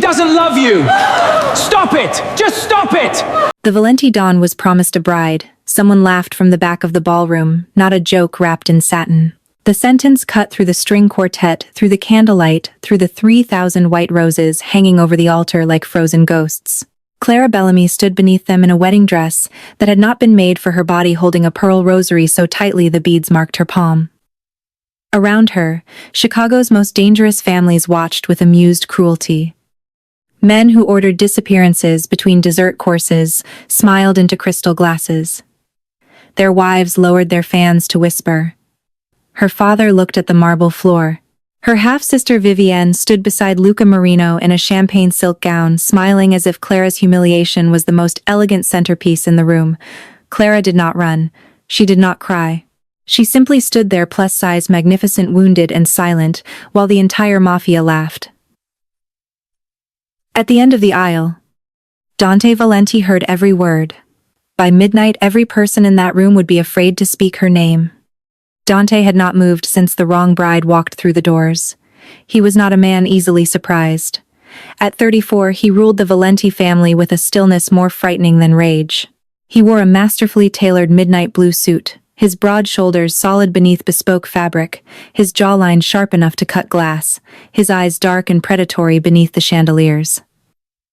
doesn't love you! Stop it! Just stop it! The Valenti Dawn was promised a bride. Someone laughed from the back of the ballroom, not a joke wrapped in satin. The sentence cut through the string quartet, through the candlelight, through the 3,000 white roses hanging over the altar like frozen ghosts. Clara Bellamy stood beneath them in a wedding dress that had not been made for her body, holding a pearl rosary so tightly the beads marked her palm. Around her, Chicago's most dangerous families watched with amused cruelty. Men who ordered disappearances between dessert courses smiled into crystal glasses. Their wives lowered their fans to whisper. Her father looked at the marble floor. Her half-sister Vivienne stood beside Luca Marino in a champagne silk gown, smiling as if Clara's humiliation was the most elegant centerpiece in the room. Clara did not run. She did not cry. She simply stood there, plus-size, magnificent, wounded, and silent, while the entire Mafia laughed. At the end of the aisle, Dante Valenti heard every word. By midnight, every person in that room would be afraid to speak her name. Dante had not moved since the wrong bride walked through the doors. He was not a man easily surprised. At 34, he ruled the Valenti family with a stillness more frightening than rage. He wore a masterfully tailored midnight blue suit, his broad shoulders solid beneath bespoke fabric, his jawline sharp enough to cut glass, his eyes dark and predatory beneath the chandeliers.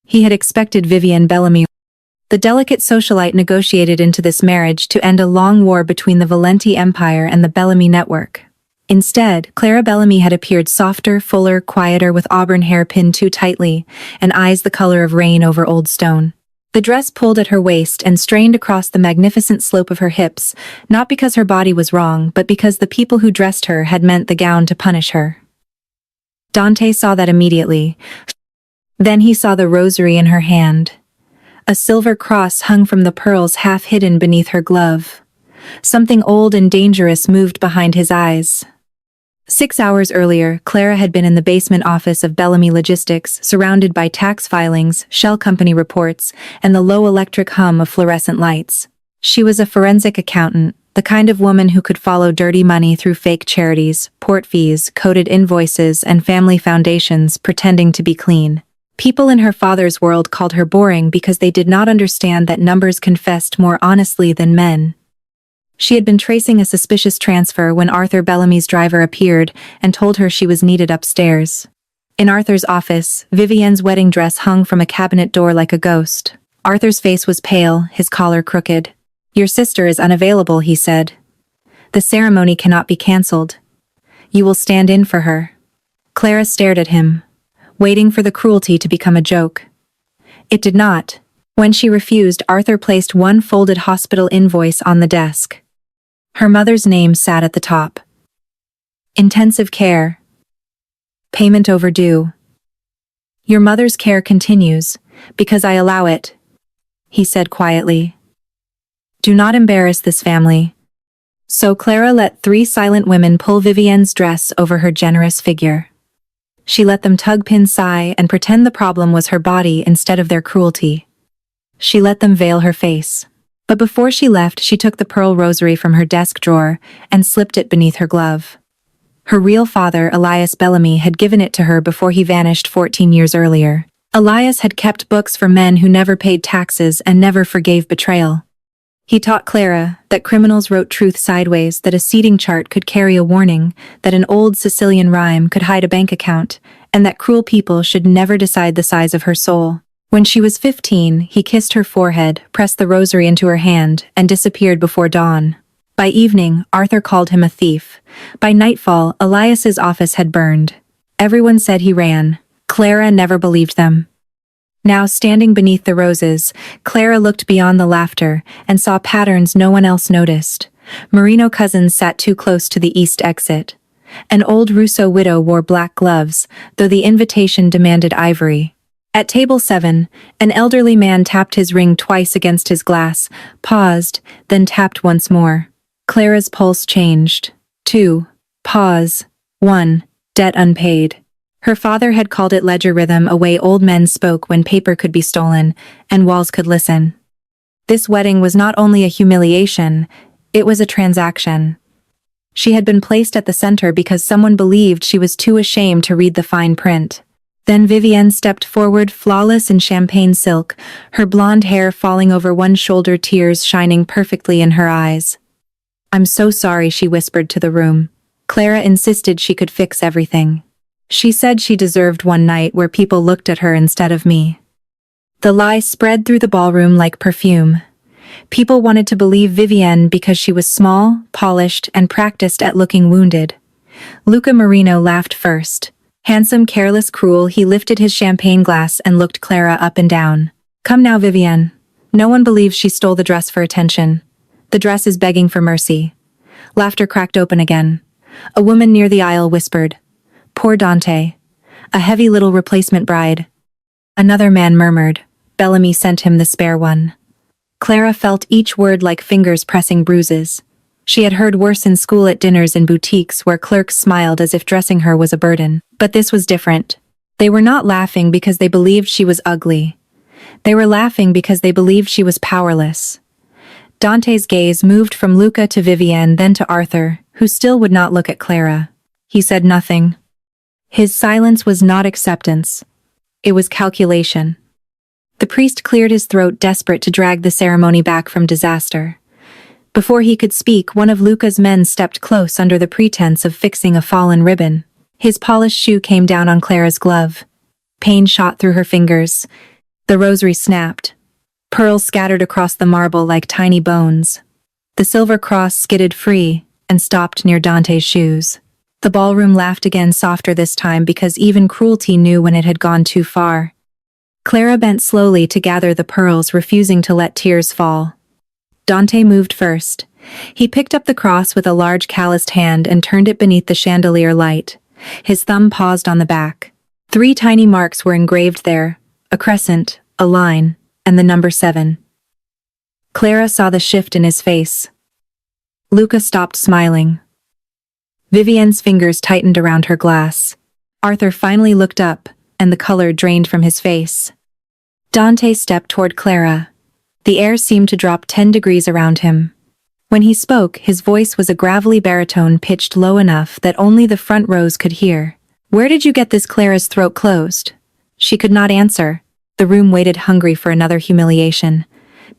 He had expected Vivienne Bellamy. The delicate socialite negotiated into this marriage to end a long war between the Valenti Empire and the Bellamy network. Instead, Clara Bellamy had appeared softer, fuller, quieter, with auburn hair pinned too tightly, and eyes the color of rain over old stone. The dress pulled at her waist and strained across the magnificent slope of her hips, not because her body was wrong, but because the people who dressed her had meant the gown to punish her. Dante saw that immediately. Then he saw the rosary in her hand. A silver cross hung from the pearls half hidden beneath her glove. Something old and dangerous moved behind his eyes. 6 hours earlier, Clara had been in the basement office of Bellamy Logistics, surrounded by tax filings, shell company reports, and the low electric hum of fluorescent lights. She was a forensic accountant, the kind of woman who could follow dirty money through fake charities, port fees, coded invoices, and family foundations, pretending to be clean. People in her father's world called her boring because they did not understand that numbers confessed more honestly than men. She had been tracing a suspicious transfer when Arthur Bellamy's driver appeared and told her she was needed upstairs. In Arthur's office, Vivienne's wedding dress hung from a cabinet door like a ghost. Arthur's face was pale, his collar crooked. "Your sister is unavailable," he said. "The ceremony cannot be cancelled. You will stand in for her." Clara stared at him, waiting for the cruelty to become a joke. It did not. When she refused, Arthur placed one folded hospital invoice on the desk. Her mother's name sat at the top. Intensive care. Payment overdue. "Your mother's care continues, because I allow it," he said quietly. "Do not embarrass this family." So Clara let 3 silent women pull Vivienne's dress over her generous figure. She let them tug, pin, sigh, and pretend the problem was her body instead of their cruelty. She let them veil her face. But before she left, she took the pearl rosary from her desk drawer and slipped it beneath her glove. Her real father, Elias Bellamy, had given it to her before he vanished 14 years earlier. Elias had kept books for men who never paid taxes and never forgave betrayal. He taught Clara that criminals wrote truth sideways, that a seating chart could carry a warning, that an old Sicilian rhyme could hide a bank account, and that cruel people should never decide the size of her soul. When she was 15, he kissed her forehead, pressed the rosary into her hand, and disappeared before dawn. By evening, Arthur called him a thief. By nightfall, Elias's office had burned. Everyone said he ran. Clara never believed them. Now, standing beneath the roses, Clara looked beyond the laughter and saw patterns no one else noticed. Marino cousins sat too close to the east exit. An old Russo widow wore black gloves, though the invitation demanded ivory. At table 7, an elderly man tapped his ring twice against his glass, paused, then tapped once more. Clara's pulse changed. 2. Pause. 1. Debt unpaid. Her father had called it ledger rhythm, a way old men spoke when paper could be stolen and walls could listen. This wedding was not only a humiliation, it was a transaction. She had been placed at the center because someone believed she was too ashamed to read the fine print. Then Vivienne stepped forward, flawless in champagne silk, her blonde hair falling over one shoulder, tears shining perfectly in her eyes. "I'm so sorry," she whispered to the room. Clara insisted she could fix everything. She said she deserved one night where people looked at her instead of me. The lie spread through the ballroom like perfume. People wanted to believe Vivienne because she was small, polished, and practiced at looking wounded. Luca Marino laughed first. Handsome, careless, cruel, he lifted his champagne glass and looked Clara up and down. "Come now, Vivienne. No one believes she stole the dress for attention. The dress is begging for mercy." Laughter cracked open again. A woman near the aisle whispered, "Poor Dante. A heavy little replacement bride." Another man murmured, "Bellamy sent him the spare one." Clara felt each word like fingers pressing bruises. She had heard worse in school, at dinners, in boutiques where clerks smiled as if dressing her was a burden. But this was different. They were not laughing because they believed she was ugly. They were laughing because they believed she was powerless. Dante's gaze moved from Luca to Vivienne, then to Arthur, who still would not look at Clara. He said nothing. His silence was not acceptance. It was calculation. The priest cleared his throat, desperate to drag the ceremony back from disaster. Before he could speak, one of Luca's men stepped close under the pretense of fixing a fallen ribbon. His polished shoe came down on Clara's glove. Pain shot through her fingers. The rosary snapped. Pearls scattered across the marble like tiny bones. The silver cross skidded free and stopped near Dante's shoes. The ballroom laughed again, softer this time, because even cruelty knew when it had gone too far. Clara bent slowly to gather the pearls, refusing to let tears fall. Dante moved first. He picked up the cross with a large calloused hand and turned it beneath the chandelier light. His thumb paused on the back. 3 tiny marks were engraved there, a crescent, a line, and the number 7. Clara saw the shift in his face. Luca stopped smiling. Vivienne's fingers tightened around her glass. Arthur finally looked up, and the color drained from his face. Dante stepped toward Clara. The air seemed to drop 10 degrees around him. When he spoke, his voice was a gravelly baritone, pitched low enough that only the front rows could hear. "Where did you get this?" Clara's throat closed. She could not answer. The room waited, hungry for another humiliation.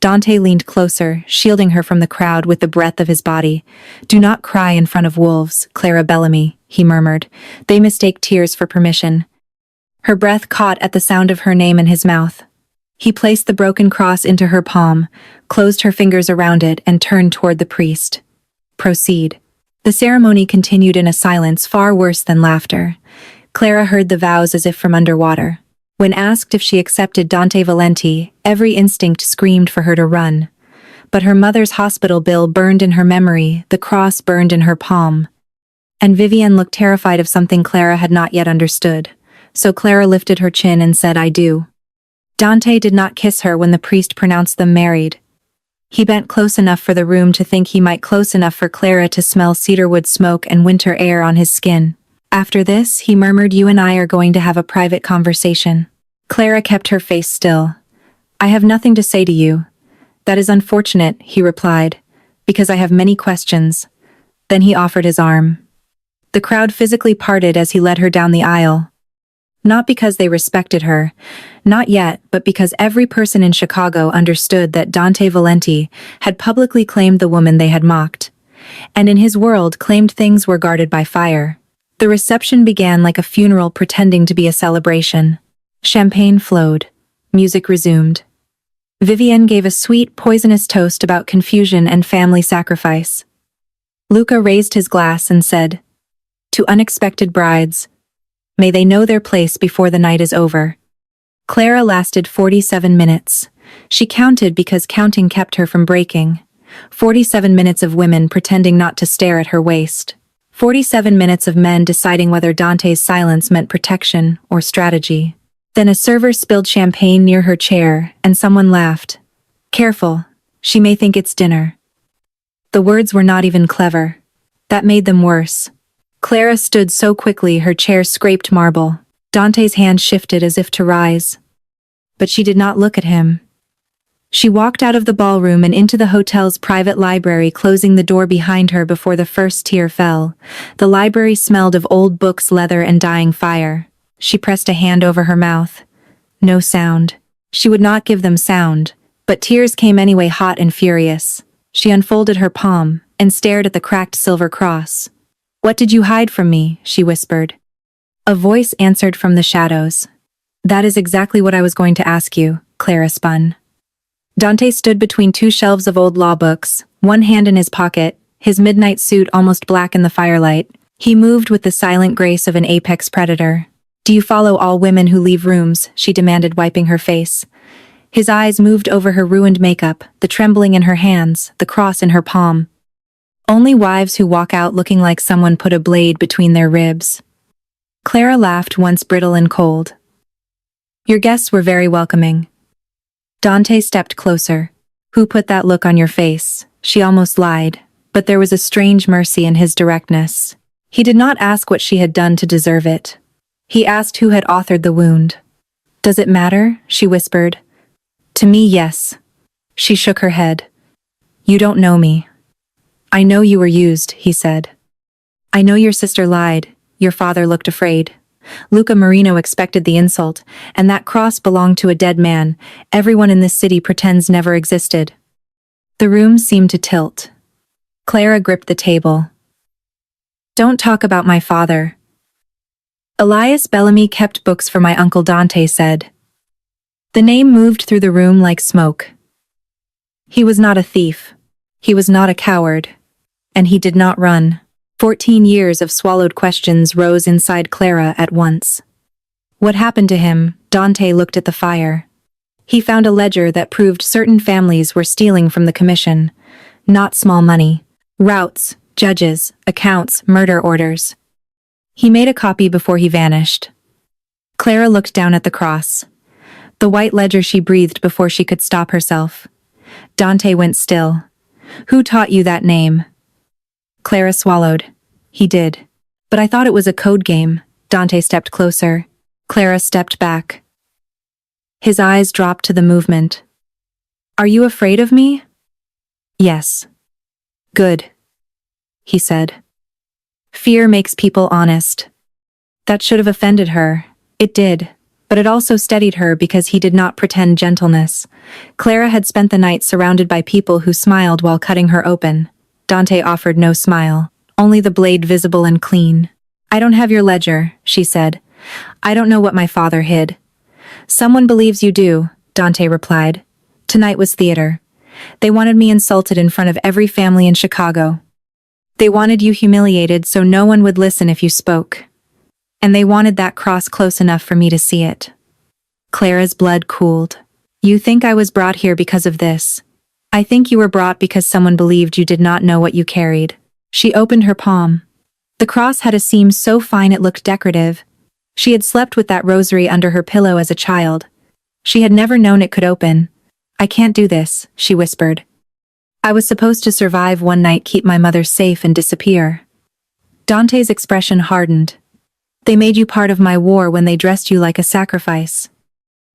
Dante leaned closer, shielding her from the crowd with the breadth of his body. "Do not cry in front of wolves, Clara Bellamy," he murmured. "They mistake tears for permission." Her breath caught at the sound of her name in his mouth. He placed the broken cross into her palm, closed her fingers around it, and turned toward the priest. "Proceed." The ceremony continued in a silence far worse than laughter. Clara heard the vows as if from underwater. When asked if she accepted Dante Valenti, every instinct screamed for her to run. But her mother's hospital bill burned in her memory, the cross burned in her palm. And Vivienne looked terrified of something Clara had not yet understood. So Clara lifted her chin and said, "I do." Dante did not kiss her when the priest pronounced them married. He bent close enough for the room to think he might, close enough for Clara to smell cedarwood smoke and winter air on his skin. "After this," he murmured, "you and I are going to have a private conversation." Clara kept her face still. "I have nothing to say to you." "That is unfortunate," he replied, "because I have many questions." Then he offered his arm. The crowd physically parted as he led her down the aisle. Not because they respected her, not yet, but because every person in Chicago understood that Dante Valenti had publicly claimed the woman they had mocked, and in his world claimed things were guarded by fire. The reception began like a funeral pretending to be a celebration. Champagne flowed. Music resumed. Vivienne gave a sweet, poisonous toast about confusion and family sacrifice. Luca raised his glass and said, "To unexpected brides, may they know their place before the night is over." Clara lasted 47 minutes. She counted because counting kept her from breaking. 47 minutes of women pretending not to stare at her waist. 47 minutes of men deciding whether Dante's silence meant protection or strategy. Then a server spilled champagne near her chair, and someone laughed. "Careful, she may think it's dinner." The words were not even clever. That made them worse. Clara stood so quickly her chair scraped marble. Dante's hand shifted as if to rise. But she did not look at him. She walked out of the ballroom and into the hotel's private library, closing the door behind her before the first tear fell. The library smelled of old books, leather, and dying fire. She pressed a hand over her mouth. No sound. She would not give them sound, but tears came anyway, hot and furious. She unfolded her palm and stared at the cracked silver cross. "What did you hide from me?" she whispered. A voice answered from the shadows. "That is exactly what I was going to ask you," Clara spun. Dante stood between two shelves of old law books, one hand in his pocket, his midnight suit almost black in the firelight. He moved with the silent grace of an apex predator. "Do you follow all women who leave rooms?" she demanded, wiping her face. His eyes moved over her ruined makeup, the trembling in her hands, the cross in her palm. "Only wives who walk out looking like someone put a blade between their ribs." Clara laughed, once brittle and cold. "Your guests were very welcoming." Dante stepped closer. "Who put that look on your face?" She almost lied, but there was a strange mercy in his directness. He did not ask what she had done to deserve it. He asked who had authored the wound. "Does it matter?" she whispered. "To me, yes." She shook her head. "You don't know me." "I know you were used," he said. "I know your sister lied." Your father looked afraid. Luca Marino expected the insult, and that cross belonged to a dead man. Everyone in this city pretends never existed. The room seemed to tilt. Clara gripped the table. "Don't talk about my father." "Elias Bellamy kept books for my uncle," Dante said. The name moved through the room like smoke. He was not a thief. He was not a coward. And he did not run. 14 years of swallowed questions rose inside Clara at once. What happened to him? Dante looked at the fire. He found a ledger that proved certain families were stealing from the commission. Not small money. Routes, judges, accounts, murder orders. He made a copy before he vanished. Clara looked down at the cross. The white ledger. She breathed before she could stop herself. Dante went still. "Who taught you that name?" Clara swallowed. "He did. But I thought it was a code game." Dante stepped closer. Clara stepped back. His eyes dropped to the movement. "Are you afraid of me?" "Yes." "Good," he said. "Fear makes people honest." That should have offended her. It did. But it also steadied her because he did not pretend gentleness. Clara had spent the night surrounded by people who smiled while cutting her open. Dante offered no smile, only the blade visible and clean. "I don't have your ledger," she said. "I don't know what my father hid." "Someone believes you do," Dante replied. "Tonight was theater. They wanted me insulted in front of every family in Chicago. They wanted you humiliated so no one would listen if you spoke. And they wanted that cross close enough for me to see it." Clara's blood cooled. "You think I was brought here because of this? I think you were brought because someone believed you did not know what you carried." She opened her palm. The cross had a seam so fine it looked decorative. She had slept with that rosary under her pillow as a child. She had never known it could open. "I can't do this," she whispered. "I was supposed to survive one night, keep my mother safe, and disappear." Dante's expression hardened. "They made you part of my war when they dressed you like a sacrifice."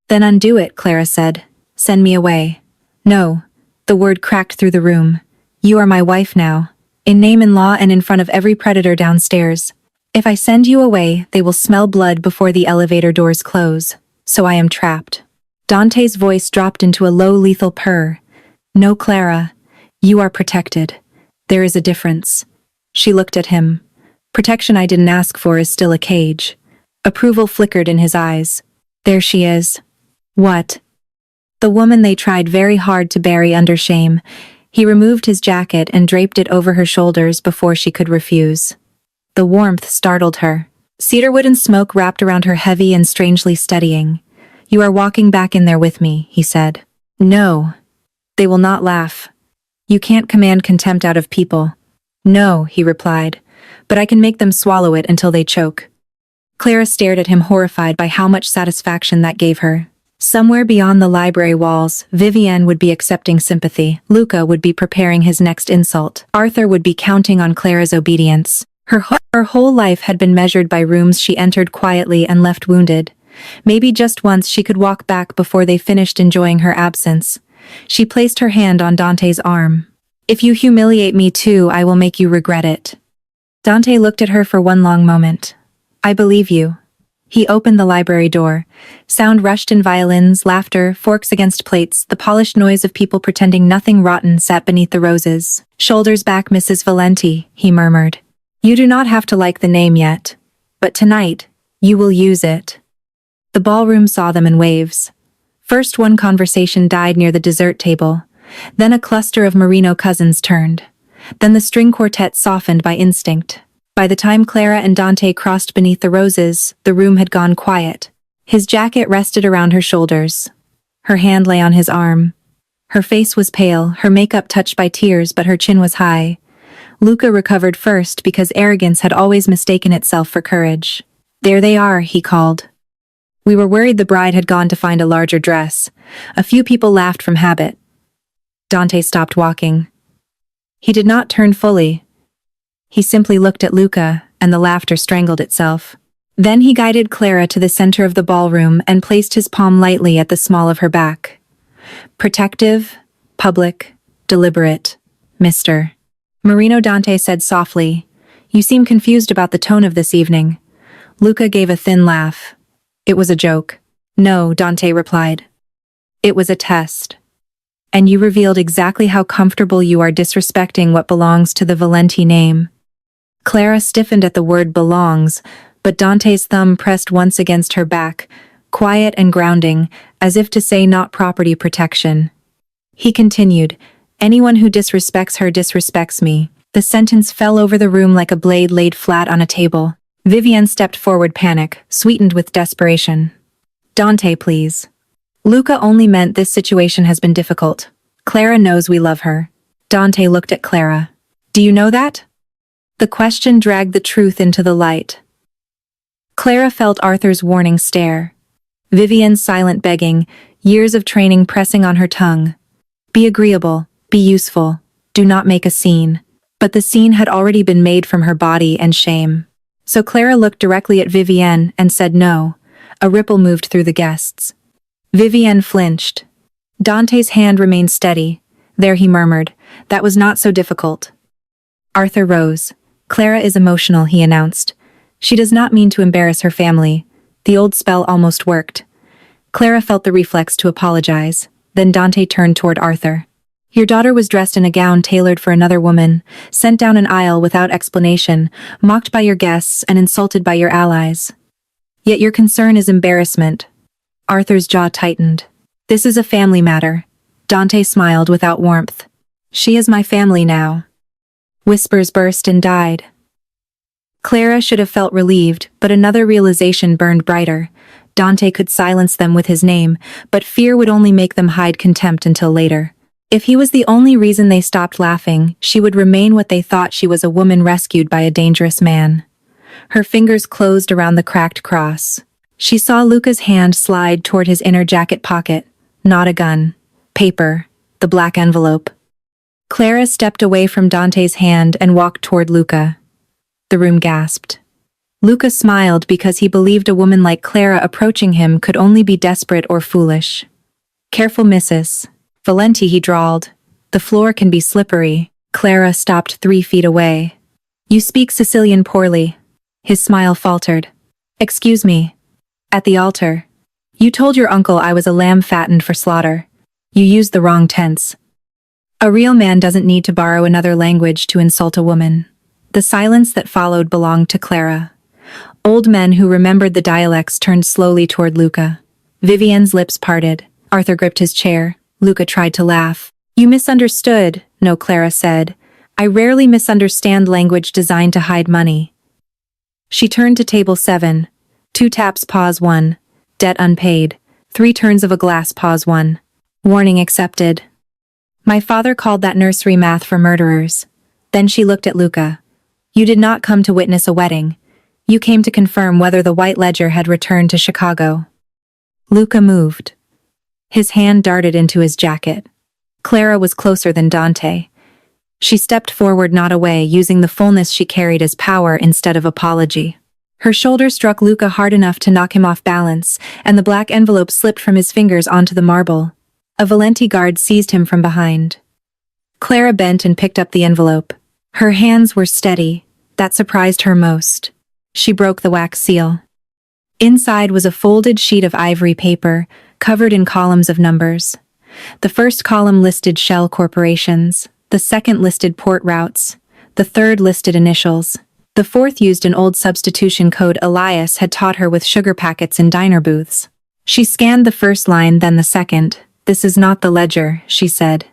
"Then undo it," Clara said. "Send me away." "No." The word cracked through the room. "You are my wife now. In name and law and in front of every predator downstairs. If I send you away, they will smell blood before the elevator doors close. So I am trapped." Dante's voice dropped into a low, lethal purr. "No, Clara. You are protected. There is a difference." She looked at him. "Protection I didn't ask for is still a cage." Approval flickered in his eyes. "There she is." "What?" "The woman they tried very hard to bury under shame." He removed his jacket and draped it over her shoulders before she could refuse. The warmth startled her. Cedarwood and smoke wrapped around her, heavy and strangely steadying. "You are walking back in there with me," he said. "No." "They will not laugh." "You can't command contempt out of people." "No," he replied. "But I can make them swallow it until they choke." Clara stared at him, horrified by how much satisfaction that gave her. Somewhere beyond the library walls, Vivienne would be accepting sympathy. Luca would be preparing his next insult. Arthur would be counting on Clara's obedience. Her whole life had been measured by rooms she entered quietly and left wounded. Maybe just once she could walk back before they finished enjoying her absence. She placed her hand on Dante's arm. "If you humiliate me too, I will make you regret it." Dante looked at her for one long moment. "I believe you." He opened the library door. Sound rushed in violins, laughter, forks against plates, the polished noise of people pretending nothing rotten sat beneath the roses. "Shoulders back, Mrs. Valenti," he murmured. "You do not have to like the name yet. But tonight, you will use it." The ballroom saw them in waves. First one conversation died near the dessert table. Then a cluster of merino cousins turned. Then the string quartet softened by instinct. By the time Clara and Dante crossed beneath the roses, the room had gone quiet. His jacket rested around her shoulders. Her hand lay on his arm. Her face was pale, her makeup touched by tears, but her chin was high. Luca recovered first because arrogance had always mistaken itself for courage. "There they are," he called. "We were worried the bride had gone to find a larger dress." A few people laughed from habit. Dante stopped walking. He did not turn fully. He simply looked at Luca, and the laughter strangled itself. Then he guided Clara to the center of the ballroom and placed his palm lightly at the small of her back. "Protective, public, deliberate, Mr. Marino," Dante said softly. "You seem confused about the tone of this evening." Luca gave a thin laugh. "It was a joke." "No," Dante replied. "It was a test. And you revealed exactly how comfortable you are disrespecting what belongs to the Valenti name." Clara stiffened at the word belongs, but Dante's thumb pressed once against her back, quiet and grounding, as if to say not property protection. He continued, "Anyone who disrespects her disrespects me." The sentence fell over the room like a blade laid flat on a table. Vivienne stepped forward, panic, sweetened with desperation. "Dante, please. Luca only meant this situation has been difficult. Clara knows we love her." Dante looked at Clara. "Do you know that?" The question dragged the truth into the light. Clara felt Arthur's warning stare. Vivienne's silent begging, years of training pressing on her tongue. "Be agreeable, be useful, do not make a scene." But the scene had already been made from her body and shame. So Clara looked directly at Vivienne and said no. A ripple moved through the guests. Vivienne flinched. Dante's hand remained steady. "There," he murmured. "That was not so difficult." Arthur rose. "Clara is emotional," he announced. "She does not mean to embarrass her family." The old spell almost worked. Clara felt the reflex to apologize. Then Dante turned toward Arthur. "Your daughter was dressed in a gown tailored for another woman, sent down an aisle without explanation, mocked by your guests and insulted by your allies. Yet your concern is embarrassment." Arthur's jaw tightened. "This is a family matter." Dante smiled without warmth. "She is my family now." Whispers burst and died. Clara should have felt relieved, but another realization burned brighter. Dante could silence them with his name, but fear would only make them hide contempt until later. If he was the only reason they stopped laughing, she would remain what they thought she was, a woman rescued by a dangerous man. Her fingers closed around the cracked cross. She saw Luca's hand slide toward his inner jacket pocket. Not a gun. Paper. The black envelope. Clara stepped away from Dante's hand and walked toward Luca. The room gasped. Luca smiled because he believed a woman like Clara approaching him could only be desperate or foolish. "Careful, Mrs. Valenti," he drawled. "The floor can be slippery." Clara stopped 3 feet away. "You speak Sicilian poorly." His smile faltered. "Excuse me. At the altar. You told your uncle I was a lamb fattened for slaughter. You used the wrong tense. A real man doesn't need to borrow another language to insult a woman." The silence that followed belonged to Clara. Old men who remembered the dialects turned slowly toward Luca. Vivienne's lips parted. Arthur gripped his chair. Luca tried to laugh. "You misunderstood." "No," Clara said. "I rarely misunderstand language designed to hide money." She turned to table 7. 2 taps, pause 1. Debt unpaid. 3 turns of a glass, pause 1. Warning accepted. "My father called that nursery math for murderers." Then she looked at Luca. "You did not come to witness a wedding. You came to confirm whether the white ledger had returned to Chicago." Luca moved. His hand darted into his jacket. Clara was closer than Dante. She stepped forward, not away, using the fullness she carried as power instead of apology. Her shoulder struck Luca hard enough to knock him off balance, and the black envelope slipped from his fingers onto the marble. A Valenti guard seized him from behind. Clara bent and picked up the envelope. Her hands were steady. That surprised her most. She broke the wax seal. Inside was a folded sheet of ivory paper, covered in columns of numbers. The first column listed shell corporations, the second listed port routes, the third listed initials. The fourth used an old substitution code Elias had taught her with sugar packets in diner booths. She scanned the first line, then the second. "This is not the ledger," she said.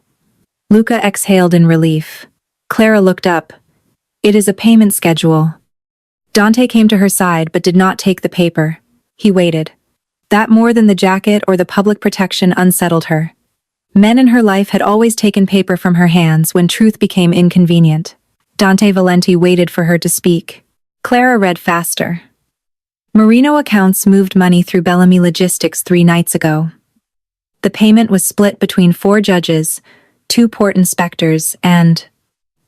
Luca exhaled in relief. Clara looked up. "It is a payment schedule." Dante came to her side but did not take the paper. He waited. That more than the jacket or the public protection unsettled her. Men in her life had always taken paper from her hands when truth became inconvenient. Dante Valenti waited for her to speak. Clara read faster. Marino accounts moved money through Bellamy Logistics 3 nights ago. The payment was split between 4 judges, 2 port inspectors, and...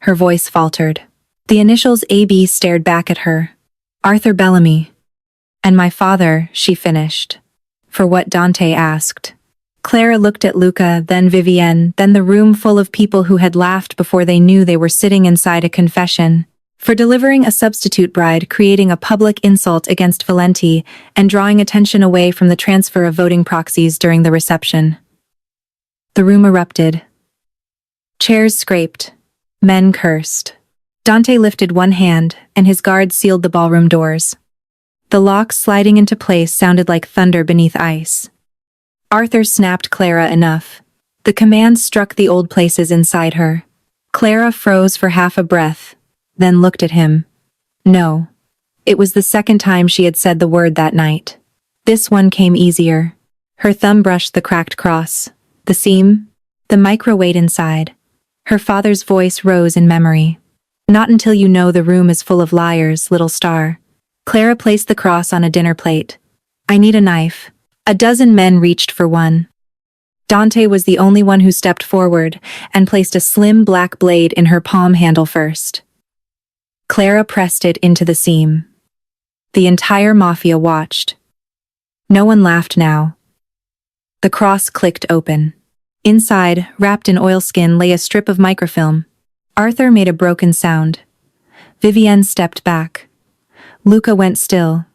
Her voice faltered. The initials AB stared back at her. Arthur Bellamy. And my father, she finished. For what? Dante asked. Clara looked at Luca, then Vivienne, then the room full of people who had laughed before they knew they were sitting inside a confession. For delivering a substitute bride, creating a public insult against Valenti, and drawing attention away from the transfer of voting proxies during the reception. The room erupted. Chairs scraped. Men cursed. Dante lifted one hand, and his guard sealed the ballroom doors. The locks sliding into place sounded like thunder beneath ice. Arthur snapped Clara enough. The command struck the old places inside her. Clara froze for half a breath, then looked at him. No. It was the second time she had said the word that night. This one came easier. Her thumb brushed the cracked cross. The seam? The microweight inside. Her father's voice rose in memory. Not until you know the room is full of liars, little star. Clara placed the cross on a dinner plate. I need a knife. A dozen men reached for one. Dante was the only one who stepped forward and placed a slim black blade in her palm handle first. Clara pressed it into the seam. The entire Mafia watched. No one laughed now. The cross clicked open. Inside, wrapped in oilskin, lay a strip of microfilm. Arthur made a broken sound. Vivienne stepped back. Luca went still.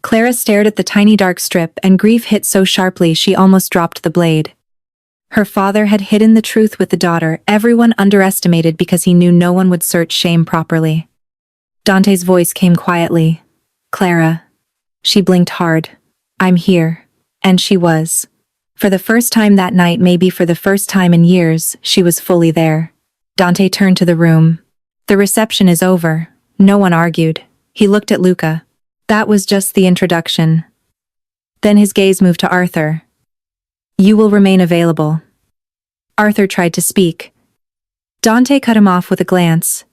Clara stared at the tiny dark strip, and grief hit so sharply she almost dropped the blade. Her father had hidden the truth with the daughter everyone underestimated because he knew no one would search shame properly. Dante's voice came quietly. Clara. She blinked hard. I'm here. And she was. For the first time that night, maybe for the first time in years, she was fully there. Dante turned to the room. The reception is over. No one argued. He looked at Luca. That was just the introduction. Then his gaze moved to Arthur. You will remain available. Arthur tried to speak. Dante cut him off with a glance.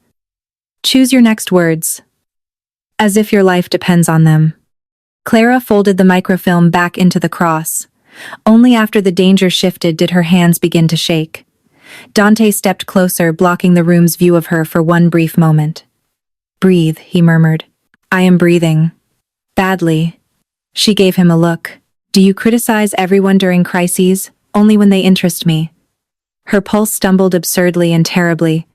Choose your next words. As if your life depends on them. Clara folded the microfilm back into the cross. Only after the danger shifted did her hands begin to shake. Dante stepped closer, blocking the room's view of her for one brief moment. Breathe, he murmured. I am breathing. Badly. She gave him a look. Do you criticize everyone during crises, only when they interest me? Her pulse stumbled absurdly and terribly.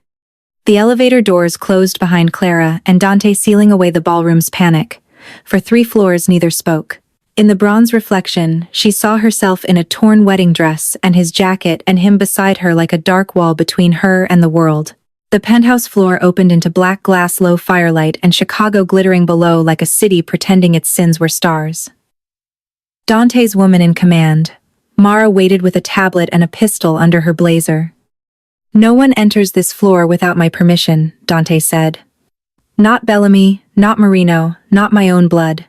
The elevator doors closed behind Clara and Dante, sealing away the ballroom's panic. For 3 floors neither spoke. In the bronze reflection, she saw herself in a torn wedding dress and his jacket, and him beside her like a dark wall between her and the world. The penthouse floor opened into black glass, low firelight, and Chicago glittering below like a city pretending its sins were stars. Dante's woman in command. Mara waited with a tablet and a pistol under her blazer. No one enters this floor without my permission, Dante said. Not Bellamy, not Marino, not my own blood.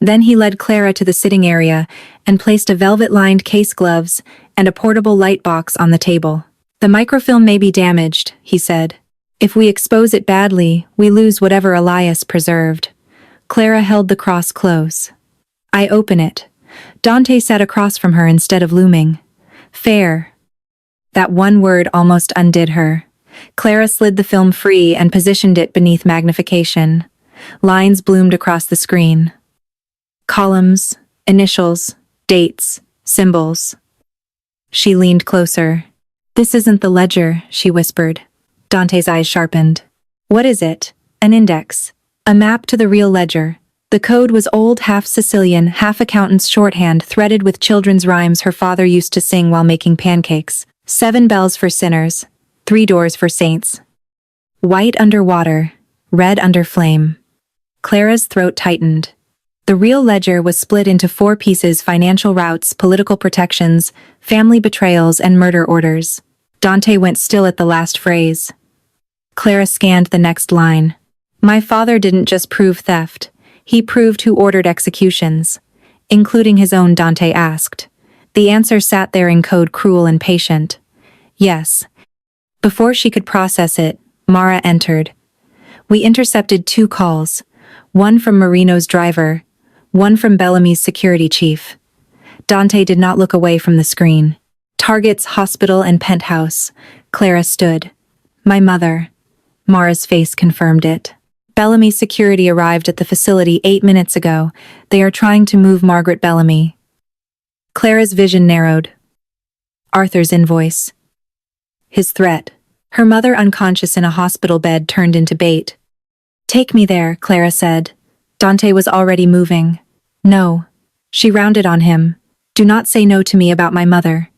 Then he led Clara to the sitting area and placed a velvet-lined case, gloves, and a portable light box on the table. The microfilm may be damaged, he said. If we expose it badly, we lose whatever Elias preserved. Clara held the cross close. I open it. Dante sat across from her instead of looming. Fair. That one word almost undid her. Clara slid the film free and positioned it beneath magnification. Lines bloomed across the screen. Columns, initials, dates, symbols. She leaned closer. This isn't the ledger, she whispered. Dante's eyes sharpened. What is it? An index. A map to the real ledger. The code was old, half Sicilian, half accountant's shorthand threaded with children's rhymes her father used to sing while making pancakes. 7 bells for sinners, 3 doors for saints. White under water, red under flame. Clara's throat tightened. The real ledger was split into 4 pieces: financial routes, political protections, family betrayals, and murder orders. Dante went still at the last phrase. Clara scanned the next line. My father didn't just prove theft. He proved who ordered executions. Including his own, Dante asked. The answer sat there in code, cruel and patient. Yes. Before she could process it, Mara entered. We intercepted 2 calls. One from Marino's driver, one from Bellamy's security chief. Dante did not look away from the screen. Targets, hospital, and penthouse. Clara stood. My mother. Mara's face confirmed it. Bellamy's security arrived at the facility 8 minutes ago. They are trying to move Margaret Bellamy. Clara's vision narrowed. Arthur's invoice. His threat. Her mother unconscious in a hospital bed turned into bait. Take me there, Clara said. Dante was already moving. No. She rounded on him. Do not say no to me about my mother.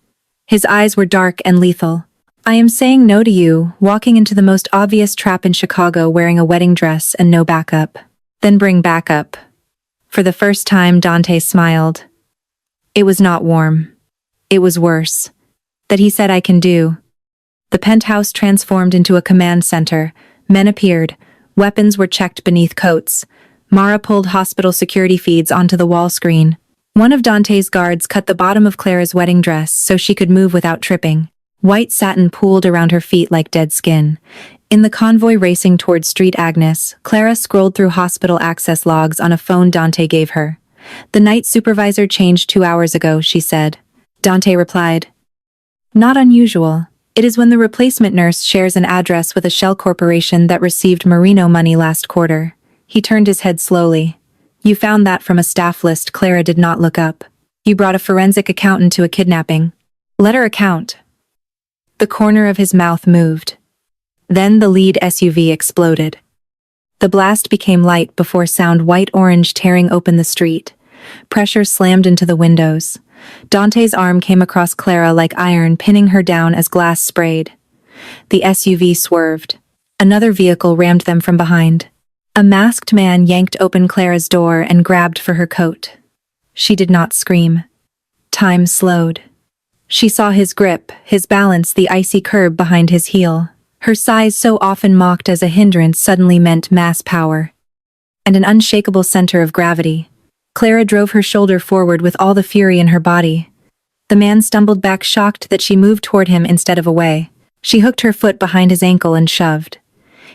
His eyes were dark and lethal. I am saying no to you, walking into the most obvious trap in Chicago wearing a wedding dress and no backup. Then bring backup. For the first time, Dante smiled. It was not warm. It was worse. That he said I can do. The penthouse transformed into a command center. Men appeared. Weapons were checked beneath coats. Mara pulled hospital security feeds onto the wall screen. One of Dante's guards cut the bottom of Clara's wedding dress so she could move without tripping. White satin pooled around her feet like dead skin. In the convoy racing toward Street Agnes, Clara scrolled through hospital access logs on a phone Dante gave her. The night supervisor changed 2 hours ago, she said. Dante replied. Not unusual. It is when the replacement nurse shares an address with a shell corporation that received Marino money last quarter. He turned his head slowly. You found that from a staff list. Clara did not look up. You brought a forensic accountant to a kidnapping. Let her account. The corner of his mouth moved. Then the lead SUV exploded. The blast became light before sound, white-orange tearing open the street. Pressure slammed into the windows. Dante's arm came across Clara like iron, pinning her down as glass sprayed. The SUV swerved. Another vehicle rammed them from behind. A masked man yanked open Clara's door and grabbed for her coat. She did not scream. Time slowed. She saw his grip, his balance, the icy curb behind his heel. Her size, so often mocked as a hindrance, suddenly meant mass power. And an unshakable center of gravity. Clara drove her shoulder forward with all the fury in her body. The man stumbled back, shocked that she moved toward him instead of away. She hooked her foot behind his ankle and shoved.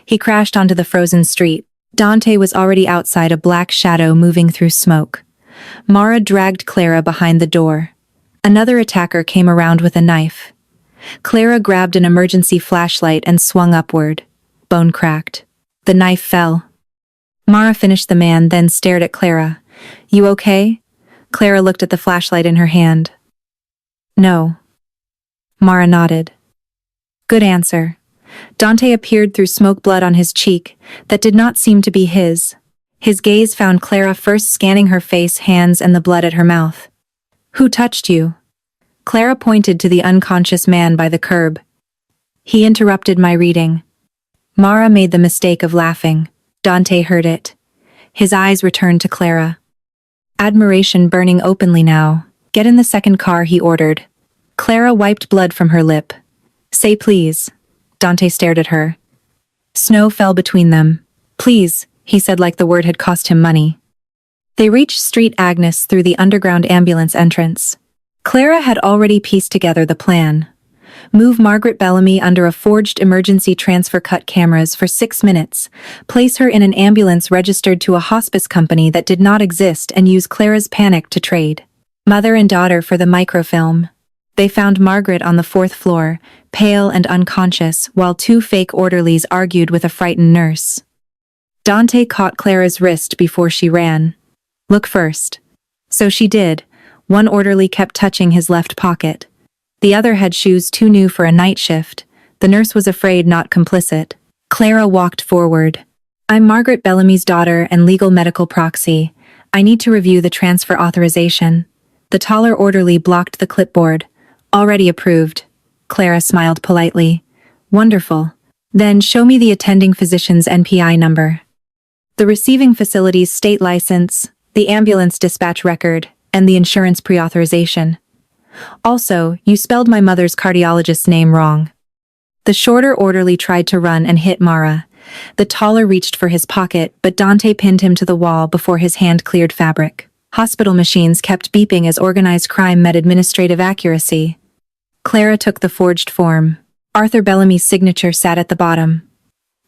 He crashed onto the frozen street. Dante was already outside, a black shadow moving through smoke. Mara dragged Clara behind the door. Another attacker came around with a knife. Clara grabbed an emergency flashlight and swung upward. Bone cracked. The knife fell. Mara finished the man, then stared at Clara. You okay? Clara looked at the flashlight in her hand. No. Mara nodded. Good answer. Dante appeared through smoke, blood on his cheek that did not seem to be his. His gaze found Clara, first scanning her face, hands, and the blood at her mouth. Who touched you? Clara pointed to the unconscious man by the curb. He interrupted my reading. Mara made the mistake of laughing. Dante heard it. His eyes returned to Clara. Admiration burning openly now. Get in the second car, he ordered. Clara wiped blood from her lip. Say please. Dante stared at her. Snow fell between them. Please, he said like the word had cost him money. They reached Street Agnes through the underground ambulance entrance. Clara had already pieced together the plan. Move Margaret Bellamy under a forged emergency transfer, cut cameras for 6 minutes, place her in an ambulance registered to a hospice company that did not exist, and use Clara's panic to trade mother and daughter for the microfilm. They found Margaret on the 4th floor, pale and unconscious, while 2 fake orderlies argued with a frightened nurse. Dante caught Clara's wrist before she ran. Look first. So she did. One orderly kept touching his left pocket. The other had shoes too new for a night shift. The nurse was afraid, not complicit. Clara walked forward. I'm Margaret Bellamy's daughter and legal medical proxy. I need to review the transfer authorization. The taller orderly blocked the clipboard. Already approved. Clara smiled politely. Wonderful. Then show me the attending physician's NPI number. The receiving facility's state license, the ambulance dispatch record, and the insurance pre-authorization. Also, you spelled my mother's cardiologist's name wrong. The shorter orderly tried to run and hit Mara. The taller reached for his pocket, but Dante pinned him to the wall before his hand cleared fabric. Hospital machines kept beeping as organized crime met administrative accuracy. Clara took the forged form. Arthur Bellamy's signature sat at the bottom.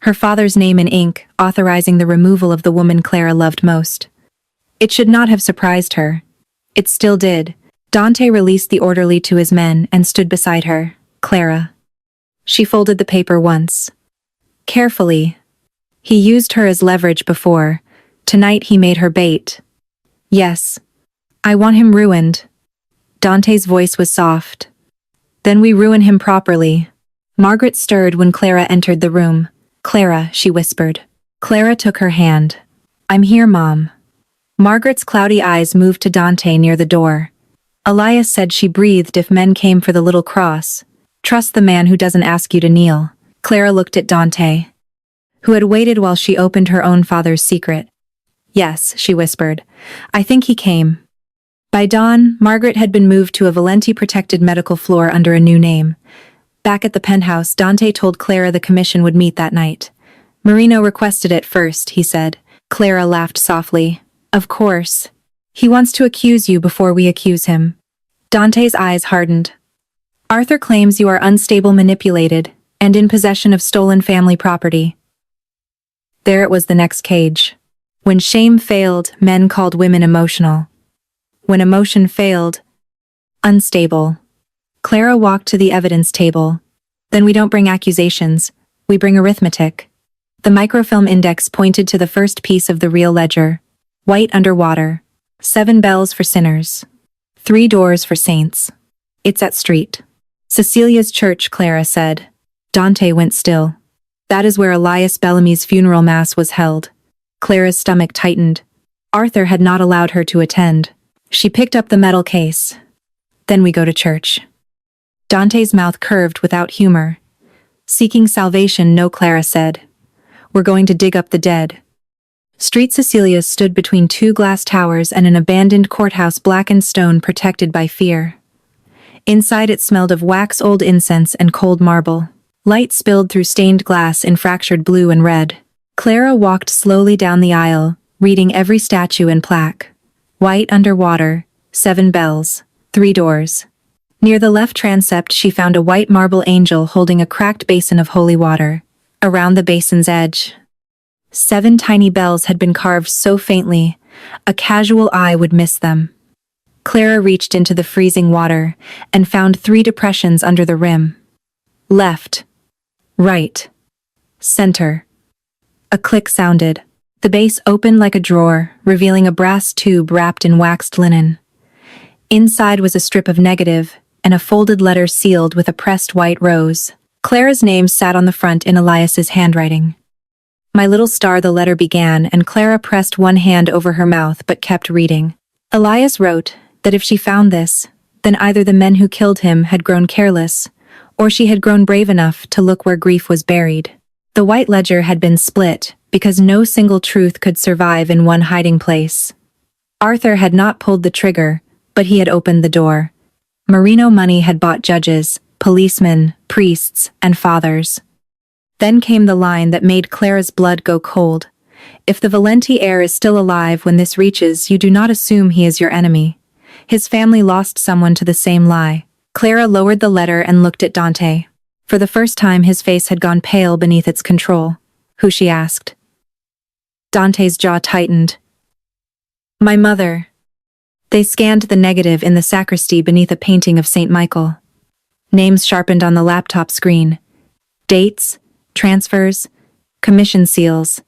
Her father's name in ink, authorizing the removal of the woman Clara loved most. It should not have surprised her. It still did. Dante released the orderly to his men and stood beside her. Clara. She folded the paper once. Carefully. He used her as leverage before. Tonight he made her bait. Yes. I want him ruined. Dante's voice was soft. Then we ruin him properly. Margaret stirred when Clara entered the room. Clara, she whispered. Clara took her hand. I'm here, Mom. Margaret's cloudy eyes moved to Dante near the door. Elias said she breathed if men came for the little cross. Trust the man who doesn't ask you to kneel. Clara looked at Dante, who had waited while she opened her own father's secret. Yes, she whispered. I think he came. By dawn, Margaret had been moved to a Valenti-protected medical floor under a new name. Back at the penthouse, Dante told Clara the commission would meet that night. Marino requested it first, he said. Clara laughed softly. Of course. He wants to accuse you before we accuse him. Dante's eyes hardened. Arthur claims you are unstable, manipulated, and in possession of stolen family property. There it was, the next cage. When shame failed, men called women emotional. When emotion failed, unstable. Clara walked to the evidence table. Then we don't bring accusations, we bring arithmetic. The microfilm index pointed to the first piece of the real ledger. White underwater. 7 bells for sinners. 3 doors for saints. It's at street. Cecilia's church, Clara said. Dante went still. That is where Elias Bellamy's funeral mass was held. Clara's stomach tightened. Arthur had not allowed her to attend. She picked up the metal case. Then we go to church. Dante's mouth curved without humor. Seeking salvation, no, Clara said. We're going to dig up the dead. Street Cecilia stood between 2 glass towers and an abandoned courthouse, blackened stone protected by fear. Inside it smelled of wax-old incense and cold marble. Light spilled through stained glass in fractured blue and red. Clara walked slowly down the aisle, reading every statue and plaque. White underwater, 7 bells, 3 doors. Near the left transept she found a white marble angel holding a cracked basin of holy water. Around the basin's edge, 7 tiny bells had been carved so faintly, a casual eye would miss them. Clara reached into the freezing water and found 3 depressions under the rim. Left. Right. Center. A click sounded. The base opened like a drawer, revealing a brass tube wrapped in waxed linen. Inside was a strip of negative and a folded letter sealed with a pressed white rose. Clara's name sat on the front in Elias's handwriting. My little star, the letter began, and Clara pressed one hand over her mouth but kept reading. Elias wrote that if she found this, then either the men who killed him had grown careless, or she had grown brave enough to look where grief was buried. The white ledger had been split because no single truth could survive in one hiding place. Arthur had not pulled the trigger, but he had opened the door. Marino money had bought judges, policemen, priests, and fathers. Then came the line that made Clara's blood go cold. If the Valenti heir is still alive when this reaches, you do not assume he is your enemy. His family lost someone to the same lie. Clara lowered the letter and looked at Dante. For the first time his face had gone pale beneath its control. Who, she asked. Dante's jaw tightened. My mother. They scanned the negative in the sacristy beneath a painting of St. Michael. Names sharpened on the laptop screen. Dates, transfers, commission seals,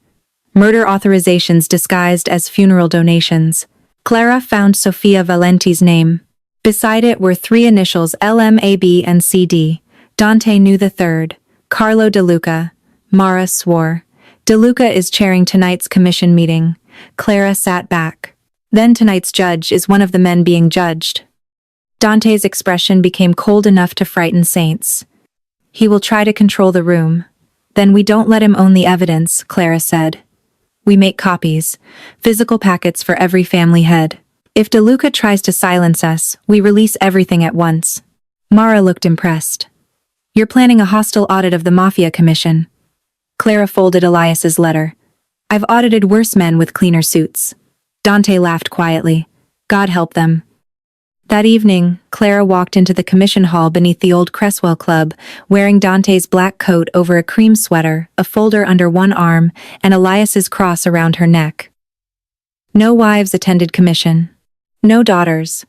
murder authorizations disguised as funeral donations. Clara found Sofia Valenti's name. Beside it were 3 initials, LM, AB, and CD. Dante knew the third. Carlo De Luca. Mara swore. DeLuca is chairing tonight's commission meeting. Clara sat back. Then tonight's judge is one of the men being judged. Dante's expression became cold enough to frighten saints. He will try to control the room. Then we don't let him own the evidence, Clara said. We make copies, physical packets for every family head. If DeLuca tries to silence us, we release everything at once. Mara looked impressed. You're planning a hostile audit of the Mafia commission. Clara folded Elias's letter. I've audited worse men with cleaner suits. Dante laughed quietly. God help them. That evening, Clara walked into the commission hall beneath the old Cresswell Club, wearing Dante's black coat over a cream sweater, a folder under one arm, and Elias's cross around her neck. No wives attended commission. No daughters.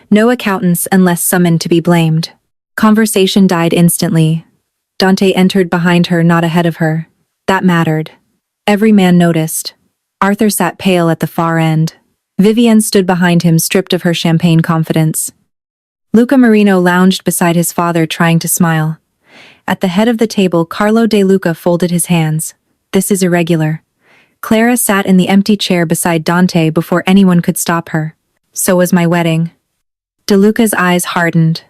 No accountants unless summoned to be blamed. Conversation died instantly. Dante entered behind her, not ahead of her. That mattered. Every man noticed. Arthur sat pale at the far end. Vivienne stood behind him, stripped of her champagne confidence. Luca Marino lounged beside his father, trying to smile. At the head of the table, Carlo De Luca folded his hands. This is irregular. Clara sat in the empty chair beside Dante before anyone could stop her. So was my wedding. De Luca's eyes hardened.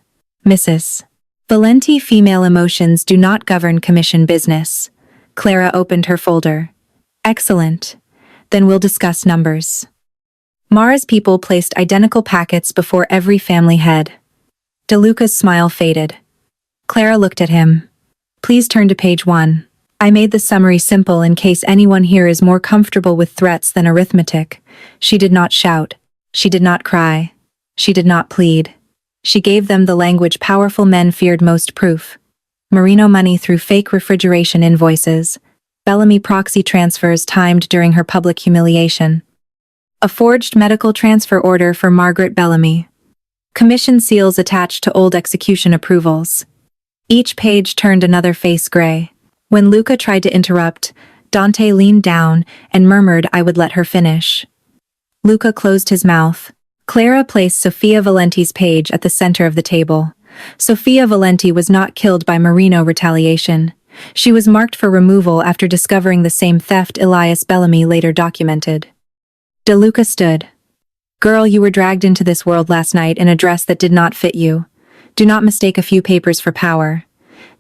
Mrs. Valenti, female emotions do not govern commission business. Clara opened her folder. Excellent. Then we'll discuss numbers. Mara's people placed identical packets before every family head. De Luca's smile faded. Clara looked at him. Please turn to page 1. I made the summary simple in case anyone here is more comfortable with threats than arithmetic. She did not shout. She did not cry. She did not plead. She gave them the language powerful men feared most: proof. Marino money through fake refrigeration invoices. Bellamy proxy transfers timed during her public humiliation. A forged medical transfer order for Margaret Bellamy. Commission seals attached to old execution approvals. Each page turned another face gray. When Luca tried to interrupt, Dante leaned down and murmured I would let her finish. Luca closed his mouth. Clara placed Sofia Valenti's page at the center of the table. Sofia Valenti was not killed by Marino retaliation. She was marked for removal after discovering the same theft Elias Bellamy later documented. De Luca stood. Girl, you were dragged into this world last night in a dress that did not fit you. Do not mistake a few papers for power.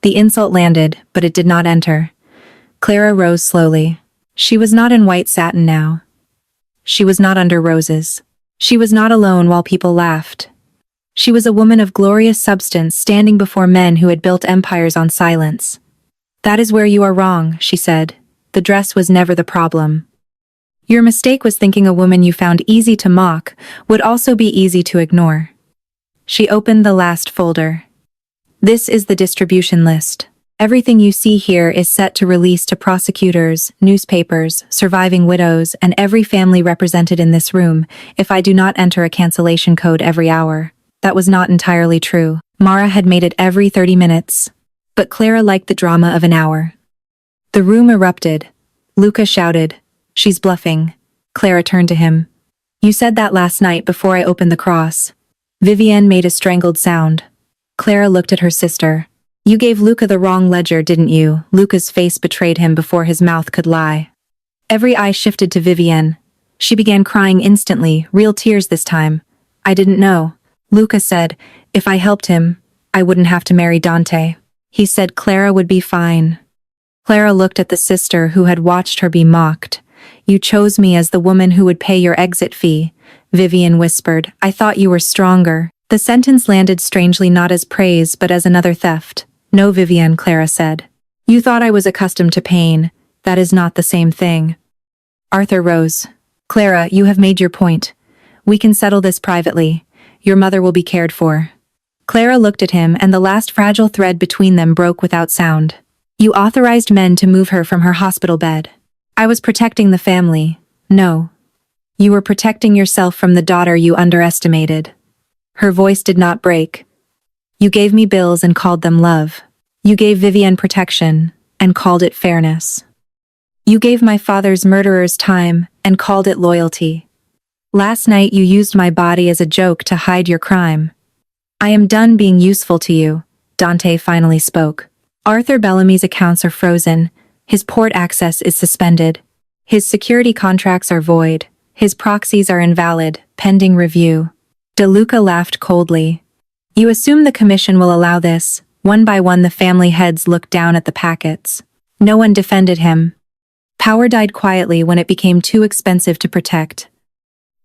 The insult landed, but it did not enter. Clara rose slowly. She was not in white satin now. She was not under roses. She was not alone while people laughed. She was a woman of glorious substance standing before men who had built empires on silence. That is where you are wrong, she said. The dress was never the problem. Your mistake was thinking a woman you found easy to mock would also be easy to ignore. She opened the last folder. This is the distribution list. Everything you see here is set to release to prosecutors, newspapers, surviving widows, and every family represented in this room if I do not enter a cancellation code every hour. That was not entirely true. Mara had made it every 30 minutes. But Clara liked the drama of an hour. The room erupted. Luca shouted, "She's bluffing." Clara turned to him. You said that last night before I opened the cross. Vivienne made a strangled sound. Clara looked at her sister. You gave Luca the wrong ledger, didn't you? Luca's face betrayed him before his mouth could lie. Every eye shifted to Vivienne. She began crying instantly, real tears this time. I didn't know. Luca said, if I helped him, I wouldn't have to marry Dante. He said Clara would be fine. Clara looked at the sister who had watched her be mocked. You chose me as the woman who would pay your exit fee, Vivienne whispered. I thought you were stronger. The sentence landed strangely, not as praise but as another theft. No, Vivienne, Clara said. You thought I was accustomed to pain. That is not the same thing. Arthur rose. Clara, you have made your point. We can settle this privately. Your mother will be cared for. Clara looked at him, and the last fragile thread between them broke without sound. You authorized men to move her from her hospital bed. I was protecting the family. No. You were protecting yourself from the daughter you underestimated. Her voice did not break. You gave me bills and called them love. You gave Vivienne protection and called it fairness. You gave my father's murderers time and called it loyalty. Last night you used my body as a joke to hide your crime. I am done being useful to you, Dante finally spoke. Arthur Bellamy's accounts are frozen. His port access is suspended. His security contracts are void. His proxies are invalid, pending review. De Luca laughed coldly. You assume the commission will allow this. One by one the family heads looked down at the packets. No one defended him. Power died quietly when it became too expensive to protect.